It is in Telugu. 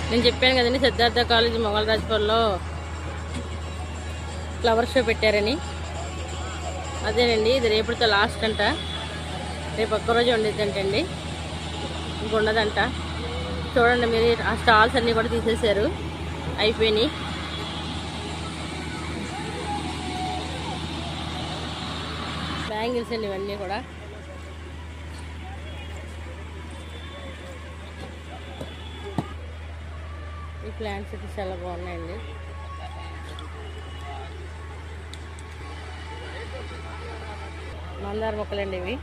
నేను చెప్పాను కదండి సిద్ధార్థ కాలేజ్ మొగల్రాజ్పూర్లో ఫ్లవర్ షో పెట్టారని. అదేనండి, ఇది రేపటితో లాస్ట్ అంట. రేపు ఒక్కరోజు ఉండేదంటండి, ఇంకొండదంట. చూడండి మీరు, ఆ స్టాల్స్ అన్నీ కూడా తీసేశారు, అయిపోయినాయి. బ్యాంగిల్స్ అండి ఇవన్నీ కూడా. ఈ ప్లాంట్స్ అయితే చాలా బాగున్నాయండి. మందార మొక్కలండి ఇవి.